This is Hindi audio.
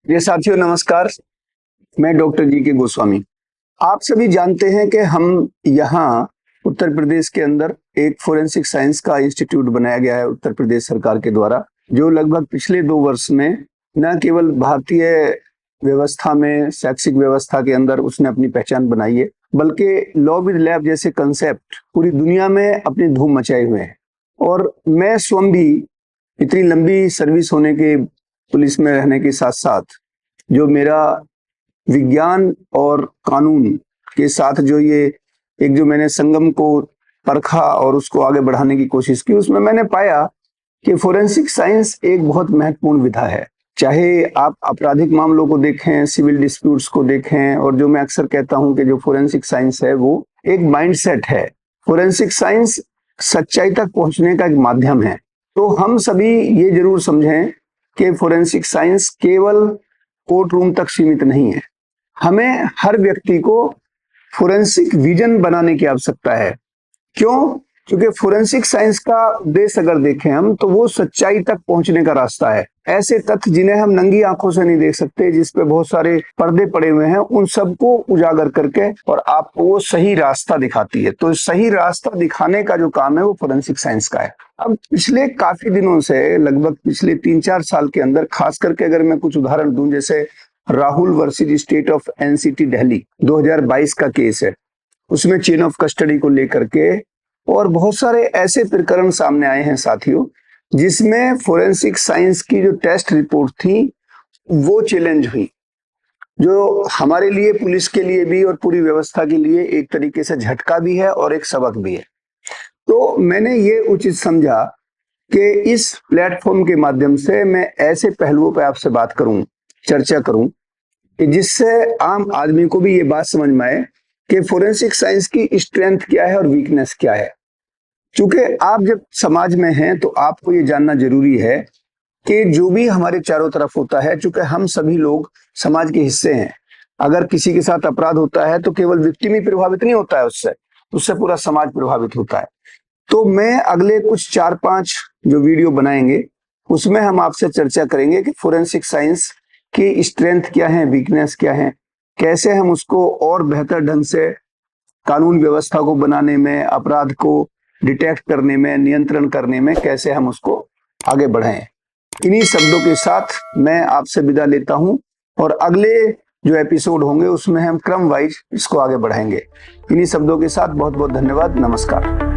प्रिय साथियों नमस्कार। मैं डॉक्टर जी के गोस्वामी। आप सभी जानते हैं कि हम यहाँ उत्तर प्रदेश के अंदर एक फोरेंसिक साइंस का इंस्टीट्यूट बनाया गया है उत्तर प्रदेश सरकार के द्वारा, जो लगभग पिछले 2 वर्ष में न केवल भारतीय व्यवस्था में, शैक्षिक व्यवस्था के अंदर उसने अपनी पहचान बनाई है, बल्कि लॉ विद लैब जैसे कंसेप्ट पूरी दुनिया में अपनी धूम मचाए हुए हैं। और मैं स्वयं भी इतनी लंबी सर्विस होने के, पुलिस में रहने के साथ साथ, जो मेरा विज्ञान और कानून के साथ जो जो मैंने संगम को परखा और उसको आगे बढ़ाने की कोशिश की, उसमें मैंने पाया कि फोरेंसिक साइंस एक बहुत महत्वपूर्ण विधा है। चाहे आप आपराधिक मामलों को देखें, सिविल डिस्प्यूट्स को देखें, और जो मैं अक्सर कहता हूं कि जो फोरेंसिक साइंस है वो एक माइंडसेट है। फोरेंसिक साइंस सच्चाई तक पहुंचने का एक माध्यम है। तो हम सभी ये जरूर समझें कि फोरेंसिक साइंस केवल कोर्ट रूम तक सीमित नहीं है। हमें हर व्यक्ति को फोरेंसिक विजन बनाने की आवश्यकता है। क्यों? क्योंकि फोरेंसिक साइंस का उद्देश्य अगर देखें हम, तो वो सच्चाई तक पहुंचने का रास्ता है। ऐसे तथ्य जिन्हें हम नंगी आंखों से नहीं देख सकते, जिसपे बहुत सारे पर्दे पड़े हुए हैं, उन सबको उजागर करके और आपको वो सही रास्ता दिखाती है। तो सही रास्ता दिखाने का जो काम है वो फोरेंसिक साइंस का है। अब पिछले काफी दिनों से, लगभग पिछले 3-4 साल के अंदर, खास करके अगर मैं कुछ उदाहरण दूं, जैसे Rahul versus state of NCT Delhi 2022 का केस है, उसमें चेन ऑफ कस्टडी को लेकर के और बहुत सारे ऐसे प्रकरण सामने आए हैं साथियों, जिसमें फोरेंसिक साइंस की जो टेस्ट रिपोर्ट थी वो चैलेंज हुई, जो हमारे लिए, पुलिस के लिए भी और पूरी व्यवस्था के लिए एक तरीके से झटका भी है और एक सबक भी है। तो मैंने ये उचित समझा कि इस प्लेटफॉर्म के माध्यम से मैं ऐसे पहलुओं पर आपसे बात करूं, चर्चा करूं, कि जिससे आम आदमी को भी ये बात समझ में आए कि फोरेंसिक साइंस की स्ट्रेंथ क्या है और वीकनेस क्या है। क्योंकि आप जब समाज में हैं तो आपको ये जानना जरूरी है कि जो भी हमारे चारों तरफ होता है, चूंकि हम सभी लोग समाज के हिस्से हैं, अगर किसी के साथ अपराध होता है तो केवल विक्टिम ही प्रभावित नहीं होता है, उससे पूरा समाज प्रभावित होता है। तो मैं अगले कुछ 4-5 जो वीडियो बनाएंगे, उसमें हम आपसे चर्चा करेंगे कि फोरेंसिक साइंस की स्ट्रेंथ क्या है, वीकनेस क्या है, कैसे हम उसको और बेहतर ढंग से कानून व्यवस्था को बनाने में, अपराध को डिटेक्ट करने में, नियंत्रण करने में कैसे हम उसको आगे बढ़ाएं। इन्हीं शब्दों के साथ मैं आपसे विदा लेता हूं और अगले जो एपिसोड होंगे उसमें हम क्रम वाइज इसको आगे बढ़ाएंगे। इन्हीं शब्दों के साथ बहुत बहुत धन्यवाद। नमस्कार।